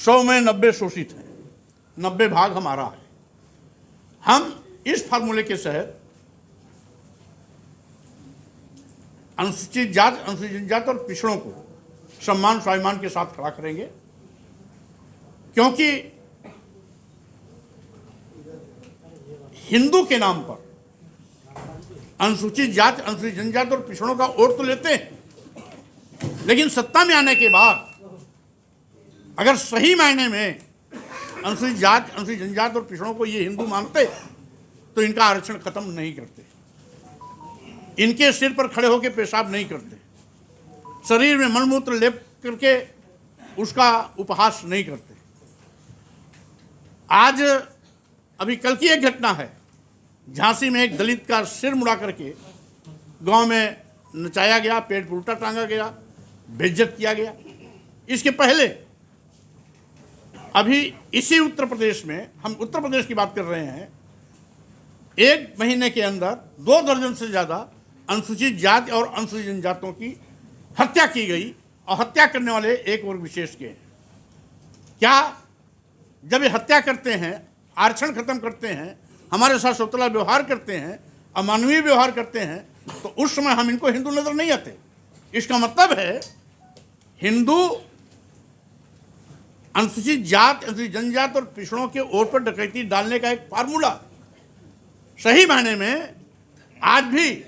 100 में 90 शोषित हैं, 90 भाग हमारा है। हम इस फार्मूले के तहत अनुसूचित जाति, अनुसूचित जनजाति और पिछड़ों को सम्मान स्वाभिमान के साथ खड़ा करेंगे, क्योंकि हिंदू के नाम पर अनुसूचित जाति, अनुसूचित जनजाति और पिछड़ों का वोट तो लेते हैं, लेकिन सत्ता में आने के बाद अगर सही मायने में अनुसूचित जाति, अनुसूचित जनजाति और पिछड़ों को ये हिंदू मानते तो इनका आरक्षण खत्म नहीं करते, इनके सिर पर खड़े होकर पेशाब नहीं करते, शरीर में मलमूत्र लेप करके उसका उपहास नहीं करते। आज अभी कल की एक घटना है, झांसी में एक दलित का सिर मुड़ा करके गांव में नचाया गया, पेट पर उल्टा टांगा गया, बेइज्जत किया गया। इसके पहले अभी इसी उत्तर प्रदेश में, हम उत्तर प्रदेश की बात कर रहे हैं, 1 महीने के अंदर 2 दर्जन से ज़्यादा अनुसूचित जाति और अनुसूचित जनजातियों की हत्या की गई, और हत्या करने वाले एक वर्ग विशेष के हैं। क्या जब ये हत्या करते हैं, आरक्षण खत्म करते हैं, हमारे साथ सौतेला व्यवहार करते हैं, अमानवीय व्यवहार करते हैं, तो उस समय हम इनको हिंदू नजर नहीं आते? इसका मतलब है हिंदू अनुसूचित जाति, अनुसूचित जनजाति और पिछड़ों के ओर पर डकैती डालने का एक फार्मूला। सही मायने में आज भी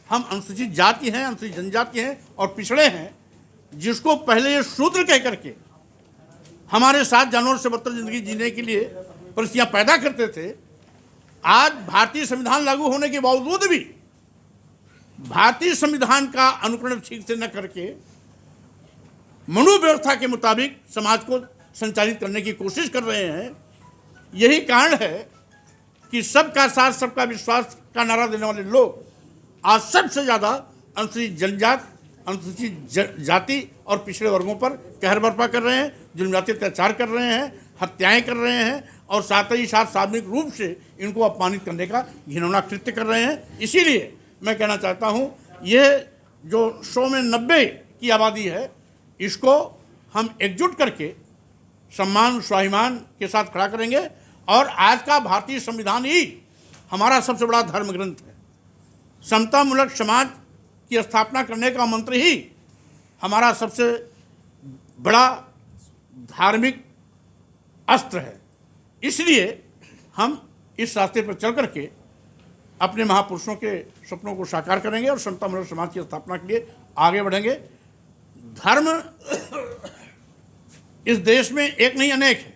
हम अनुसूचित जाति हैं, अनुसूचित जनजाति हैं और पिछड़े हैं, जिसको पहले ये शूद्र कह करके हमारे साथ जानवर से बदतर जिंदगी जीने के लिए परिस्थितियां पैदा करते थे। आज भारतीय संविधान लागू होने के बावजूद भी भारतीय संविधान का अनुकरण ठीक से न करके मनोव्यवस्था के मुताबिक समाज को संचालित करने की कोशिश कर रहे हैं। यही कारण है कि सबका साथ सबका विश्वास का नारा देने वाले लोग आज सबसे ज़्यादा अनुसूचित जनजाति, अनुसूचित जाति और पिछड़े वर्गों पर कहर बर्पा कर रहे हैं, जुल्म-जाती अत्याचार कर रहे हैं, हत्याएं कर रहे हैं और साथ ही साथ सार्वजनिक रूप से इनको अपमानित करने का घिनौना कृत्य कर रहे हैं। इसीलिए मैं कहना चाहता हूँ, यह जो 100 में 90 की आबादी है, इसको हम एकजुट करके सम्मान स्वाभिमान के साथ खड़ा करेंगे। और आज का भारतीय संविधान ही हमारा सबसे बड़ा धर्म ग्रंथ है। समतामूलक समाज की स्थापना करने का मंत्र ही हमारा सबसे बड़ा धार्मिक अस्त्र है। इसलिए हम इस रास्ते पर चल करके अपने महापुरुषों के सपनों को साकार करेंगे और समतामूलक समाज की स्थापना के लिए आगे बढ़ेंगे। धर्म इस देश में एक नहीं अनेक है,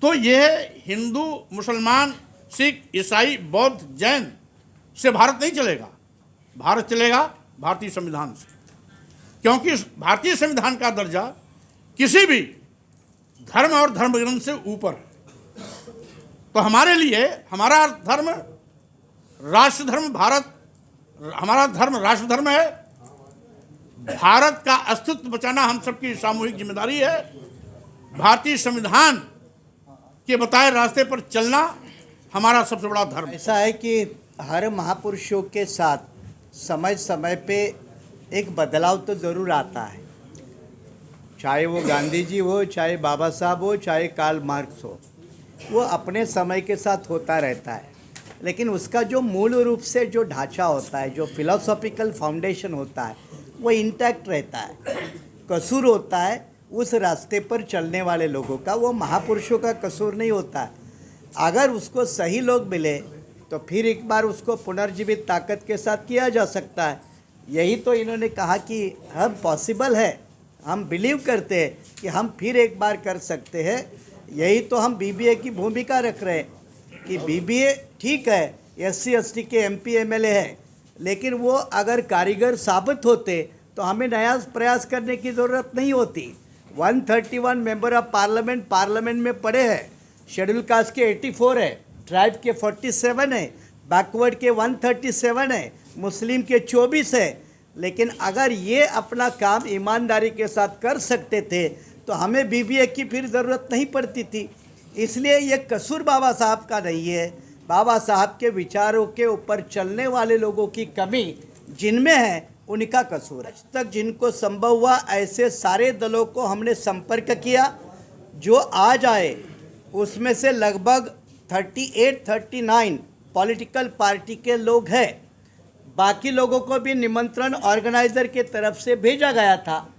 तो यह हिंदू, मुसलमान, सिख, ईसाई, बौद्ध, जैन से भारत नहीं चलेगा। भारत चलेगा भारतीय संविधान से, क्योंकि भारतीय संविधान का दर्जा किसी भी धर्म और धर्म ग्रंथ से ऊपर है। तो हमारे लिए हमारा धर्म राष्ट्र धर्म भारत, हमारा धर्म राष्ट्र धर्म है। भारत का अस्तित्व बचाना हम सबकी सामूहिक जिम्मेदारी है। भारतीय संविधान के बताए रास्ते पर चलना हमारा सबसे बड़ा धर्म। ऐसा है कि हर महापुरुषों के साथ समय समय पे एक बदलाव तो ज़रूर आता है, चाहे वो गांधी जी हो, चाहे बाबा साहब हो, चाहे कार्ल मार्क्स हो, वो अपने समय के साथ होता रहता है। लेकिन उसका जो मूल रूप से जो ढांचा होता है, जो फिलोसॉफिकल फाउंडेशन होता है, वो इंटैक्ट रहता है। कसूर होता है उस रास्ते पर चलने वाले लोगों का, वो महापुरुषों का कसूर नहीं होता है। अगर उसको सही लोग मिले तो फिर एक बार उसको पुनर्जीवित ताकत के साथ किया जा सकता है। यही तो इन्होंने कहा कि हम पॉसिबल है, हम बिलीव करते हैं कि हम फिर एक बार कर सकते हैं। यही तो हम बीबीए की भूमिका रख रहे हैं कि बीबीए ठीक है, SC ST के MP MLA है, लेकिन वो अगर कारीगर साबित होते तो हमें नया प्रयास करने की ज़रूरत नहीं होती। 131 मेंबर ऑफ पार्लियामेंट में पड़े हैं, शेड्यूल कास्ट के 84 है, ट्राइब के 47 है, बैकवर्ड के 137 है, मुस्लिम के 24 है। लेकिन अगर ये अपना काम ईमानदारी के साथ कर सकते थे तो हमें BBA की फिर ज़रूरत नहीं पड़ती थी। इसलिए ये कसूर बाबा साहब का नहीं है, बाबा साहब के विचारों के ऊपर चलने वाले लोगों की कमी जिनमें है उनका कसूर है। आज तक जिनको संभव हुआ ऐसे सारे दलों को हमने संपर्क किया, जो आज आए उसमें से लगभग 38-39 पॉलिटिकल पार्टी के लोग हैं। बाकी लोगों को भी निमंत्रण ऑर्गेनाइज़र के तरफ से भेजा गया था,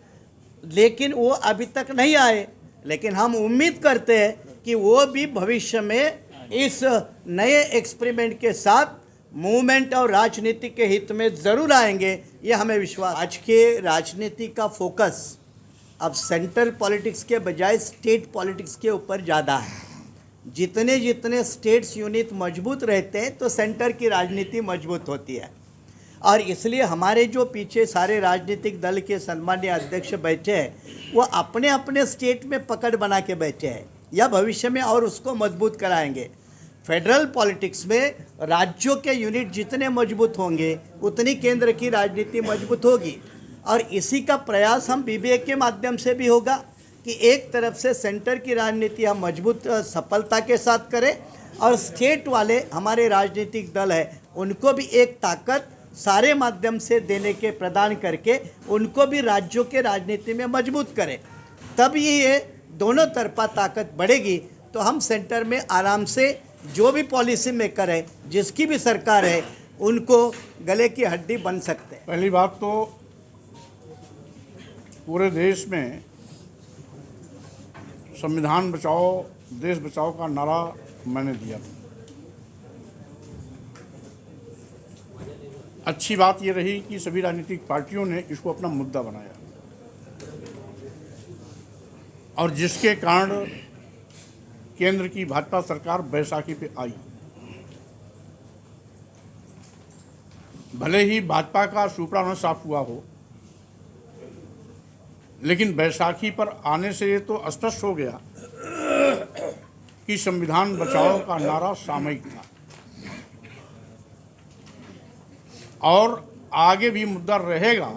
लेकिन वो अभी तक नहीं आए। लेकिन हम उम्मीद करते हैं कि वो भी भविष्य में इस नए एक्सपेरिमेंट के साथ मूवमेंट और राजनीति के हित में ज़रूर आएंगे, ये हमें विश्वास। आज के राजनीति का फोकस अब सेंट्रल पॉलिटिक्स के बजाय स्टेट पॉलिटिक्स के ऊपर ज़्यादा है। जितने जितने स्टेट्स यूनिट मजबूत रहते हैं तो सेंटर की राजनीति मजबूत होती है। और इसलिए हमारे जो पीछे सारे राजनीतिक दल के सम्मानीय अध्यक्ष बैठे हैं, वो अपने अपने स्टेट में पकड़ बना के बैठे हैं, या भविष्य में और उसको मजबूत कराएंगे। फेडरल पॉलिटिक्स में राज्यों के यूनिट जितने मजबूत होंगे उतनी केंद्र की राजनीति मजबूत होगी। और इसी का प्रयास हम बीबीए के माध्यम से भी होगा कि एक तरफ से सेंटर की राजनीति हम मजबूत सफलता के साथ करें, और स्टेट वाले हमारे राजनीतिक दल हैं उनको भी एक ताकत सारे माध्यम से देने के प्रदान करके उनको भी राज्यों के राजनीति में मजबूत करें। तब ये दोनों तरफा ताकत बढ़ेगी, तो हम सेंटर में आराम से जो भी पॉलिसी मेकर है, जिसकी भी सरकार है, उनको गले की हड्डी बन सकते हैं। पहली बात तो पूरे देश में संविधान बचाओ देश बचाओ का नारा मैंने दिया था। अच्छी बात ये रही कि सभी राजनीतिक पार्टियों ने इसको अपना मुद्दा बनाया, और जिसके कारण केंद्र की भाजपा सरकार बैसाखी पे आई। भले ही भाजपा का सुपड़ा न साफ हुआ हो, लेकिन बैसाखी पर आने से ये तो स्पष्ट हो गया कि संविधान बचाओ का नारा सामयिक था, और आगे भी मुद्दा रहेगा।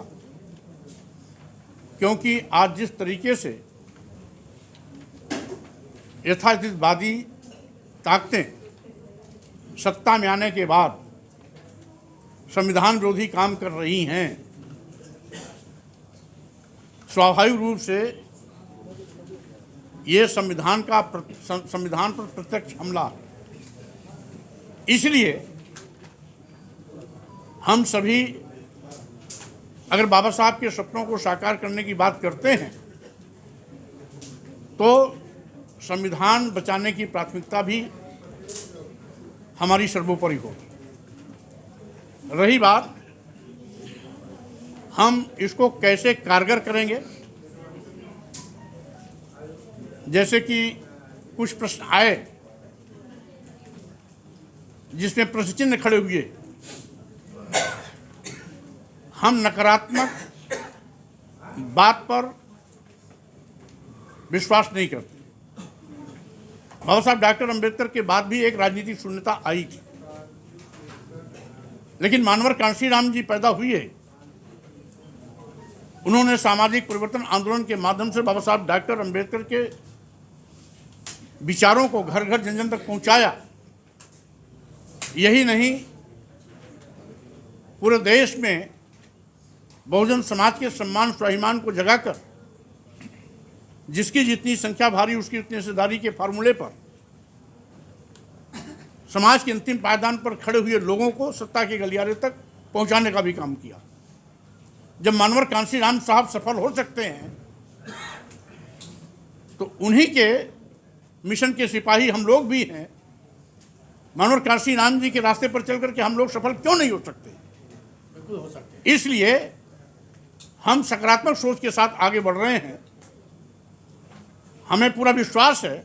क्योंकि आज जिस तरीके से यथास्थितिवादी ताकतें सत्ता में आने के बाद संविधान विरोधी काम कर रही हैं, स्वाभाविक रूप से ये संविधान पर प्रत्यक्ष हमला है। इसलिए हम सभी अगर बाबा साहब के सपनों को साकार करने की बात करते हैं, तो संविधान बचाने की प्राथमिकता भी हमारी सर्वोपरि होगी। रही बात हम इसको कैसे कारगर करेंगे, जैसे कि कुछ प्रश्न आए जिसमें प्रश्न चिन्ह खड़े हुए, हम नकारात्मक बात पर विश्वास नहीं करते। बाबा साहब डॉक्टर अंबेडकर के बाद भी एक राजनीतिक शून्यता आई थी, लेकिन मानवर कांशीराम जी पैदा हुए। उन्होंने सामाजिक परिवर्तन आंदोलन के माध्यम से बाबा साहब डॉक्टर अंबेडकर के विचारों को घर घर जन जन तक पहुंचाया। यही नहीं, पूरे देश में बहुजन समाज के सम्मान स्वाभिमान को जगाकर जिसकी जितनी संख्या भारी उसकी उतनी हिस्सेदारी के फार्मूले पर समाज के अंतिम पायदान पर खड़े हुए लोगों को सत्ता के गलियारे तक पहुंचाने का भी काम किया। जब मानवर कांशीराम साहब सफल हो सकते हैं, तो उन्हीं के मिशन के सिपाही हम लोग भी हैं। मानवर कांशीराम जी के रास्ते पर चल करके हम लोग सफल क्यों नहीं हो सकते? बिल्कुल हो सकते। इसलिए हम सकारात्मक सोच के साथ आगे बढ़ रहे हैं। हमें पूरा विश्वास है,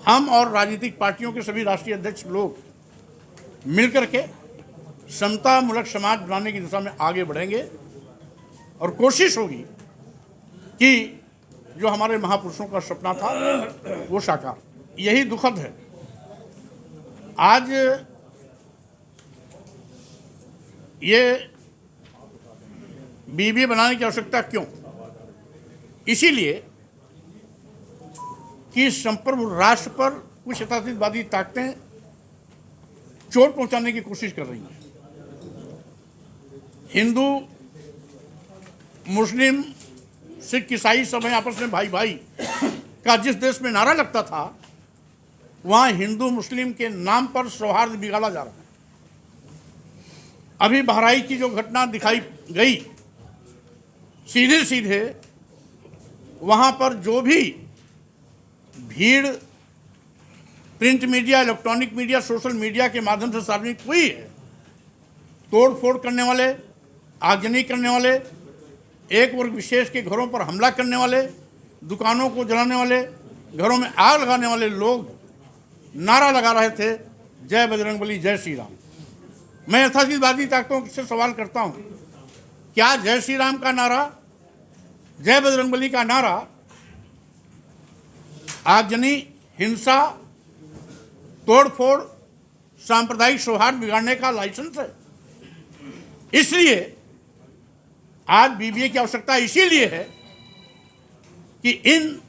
हम और राजनीतिक पार्टियों के सभी राष्ट्रीय अध्यक्ष लोग मिलकर के समतामूलक समाज बनाने की दिशा में आगे बढ़ेंगे, और कोशिश होगी कि जो हमारे महापुरुषों का सपना था वो साकार। यही दुखद है, आज ये बीबीए बनाने की आवश्यकता क्यों? इसीलिए कि संप्रभु राष्ट्र पर कुछ यथास्थितिवादी ताकतें चोट पहुंचाने की कोशिश कर रही हैं। हिंदू मुस्लिम सिख ईसाई सब हैं आपस में भाई भाई का जिस देश में नारा लगता था, वहाँ हिंदू मुस्लिम के नाम पर सौहार्द बिगाड़ा जा रहा है। अभी बहराइच की जो घटना दिखाई गई, सीधे सीधे वहाँ पर जो भी भीड़ print media, electronic media, social media के माध्यम से सार्वजनिक हुई है, तोड़ फोड़ करने वाले, आगजनी करने वाले, एक वर्ग विशेष के घरों पर हमला करने वाले, दुकानों को जलाने वाले, घरों में आग लगाने वाले लोग नारा लगा रहे थे, जय बजरंगबली, जय श्री राम। मैं यथार्थवादी ताकतों से सवाल करता हूं, क्या जय श्री राम का नारा, जय बजरंगबली का नारा आगजनी, हिंसा, तोड़फोड़, सांप्रदायिक सौहार्द बिगाड़ने का लाइसेंस है? इसलिए आज बीबीए की आवश्यकता इसीलिए है कि इन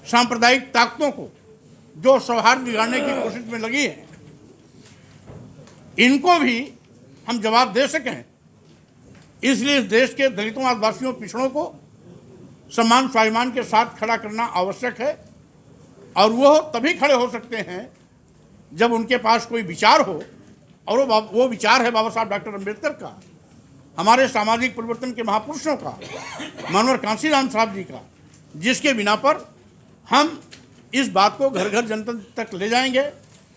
सांप्रदायिक ताकतों को जो सौहार्द बिगाड़ने की कोशिश में लगी है, इनको भी हम जवाब दे सकें। इसलिए इस देश के दलितों, आदिवासियों, पिछड़ों को सम्मान स्वाभिमान के साथ खड़ा करना आवश्यक है, और वो तभी खड़े हो सकते हैं जब उनके पास कोई विचार हो, और वो विचार है बाबा साहब डॉक्टर अम्बेडकर का, हमारे सामाजिक परिवर्तन के महापुरुषों का, मनोहर कांशीराम साहब जी का, जिसके बिना पर हम इस बात को घर घर जनता तक ले जाएंगे,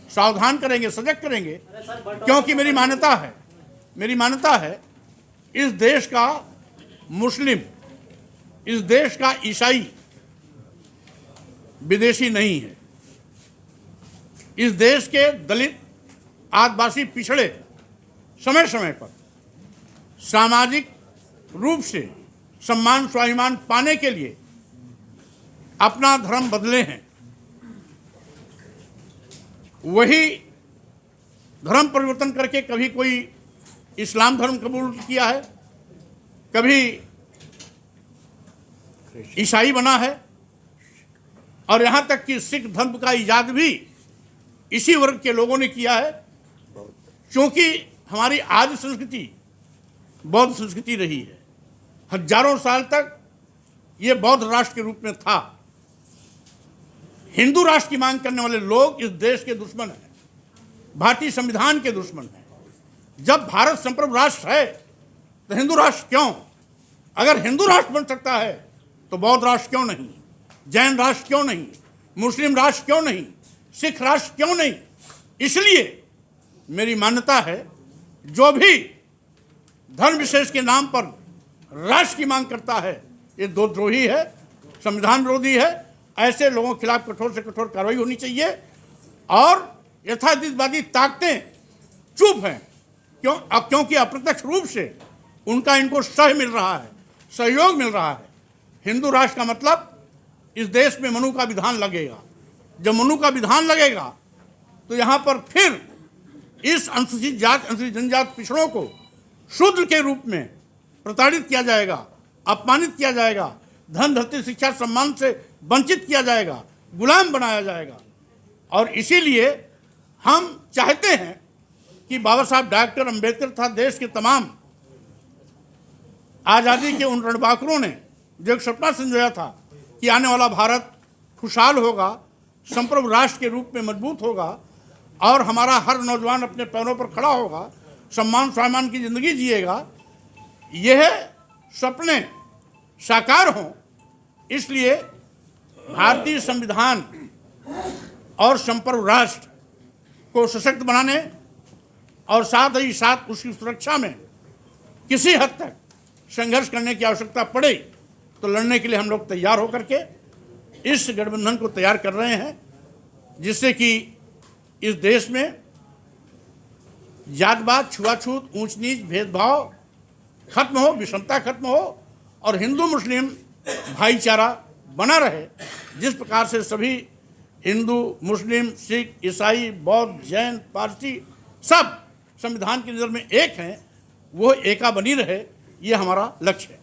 सावधान करेंगे, सजग करेंगे। क्योंकि मेरी मान्यता है इस देश का मुस्लिम, इस देश का ईसाई विदेशी नहीं है। इस देश के दलित, आदिवासी, पिछड़े समय समय पर सामाजिक रूप से सम्मान स्वाभिमान पाने के लिए अपना धर्म बदले हैं। वही धर्म परिवर्तन करके कभी कोई इस्लाम धर्म कबूल किया है, कभी ईसाई बना है, और यहाँ तक कि सिख धर्म का इजाद भी इसी वर्ग के लोगों ने किया है। क्योंकि हमारी आदि संस्कृति बौद्ध संस्कृति रही है, हजारों साल तक ये बौद्ध राष्ट्र के रूप में था। हिंदू राष्ट्र की मांग करने वाले लोग इस देश के दुश्मन हैं, भारतीय संविधान के दुश्मन हैं। जब भारत संप्रभु राष्ट्र है तो हिंदू राष्ट्र क्यों? अगर हिंदू राष्ट्र बन सकता है तो बौद्ध राष्ट्र क्यों नहीं, जैन राष्ट्र क्यों नहीं, मुस्लिम राष्ट्र क्यों नहीं, सिख राष्ट्र क्यों नहीं? इसलिए मेरी मान्यता है जो भी धर्म विशेष के नाम पर राष्ट्र की मांग करता है, ये देशद्रोही है, संविधान विरोधी है। ऐसे लोगों के खिलाफ कठोर से कठोर कार्रवाई होनी चाहिए। और यथार्थवादी ताकतें चुप हैं, क्योंकि अप्रत्यक्ष रूप से उनका इनको सह मिल रहा है, सहयोग मिल रहा है। हिंदू राष्ट्र का मतलब इस देश में मनु का विधान लगेगा। जब मनु का विधान लगेगा तो यहाँ पर फिर इस अनुसूचित जाति, अनुसूचित जनजाति, पिछड़ों को शूद्र के रूप में प्रताड़ित किया जाएगा, अपमानित किया जाएगा, धन, धरती, शिक्षा, सम्मान से वंचित किया जाएगा, गुलाम बनाया जाएगा। और इसीलिए हम चाहते हैं कि बाबा साहब डॉक्टर अम्बेडकर तथा देश के तमाम आज़ादी के उन रणबांकुरों ने जो एक सपना संजोया था कि आने वाला भारत खुशहाल होगा, संप्रभु राष्ट्र के रूप में मजबूत होगा, और हमारा हर नौजवान अपने पैरों पर खड़ा होगा, सम्मान स्वाभिमान की ज़िंदगी जिएगा, यह सपने साकार हों। इसलिए भारतीय संविधान और संप्रभु राष्ट्र को सशक्त बनाने और साथ ही साथ उसकी सुरक्षा में किसी हद तक संघर्ष करने की आवश्यकता पड़े तो लड़ने के लिए हम लोग तैयार होकर के इस गठबंधन को तैयार कर रहे हैं, जिससे कि इस देश में जातवाद, छुआछूत, ऊंच नीच, भेदभाव खत्म हो, विषमता खत्म हो, और हिंदू मुस्लिम भाईचारा बना रहे। जिस प्रकार से सभी हिंदू, मुस्लिम, सिख, ईसाई, बौद्ध, जैन, पारसी सब संविधान की नज़र में एक हैं, वो एका बनी रहे, ये हमारा लक्ष्य है।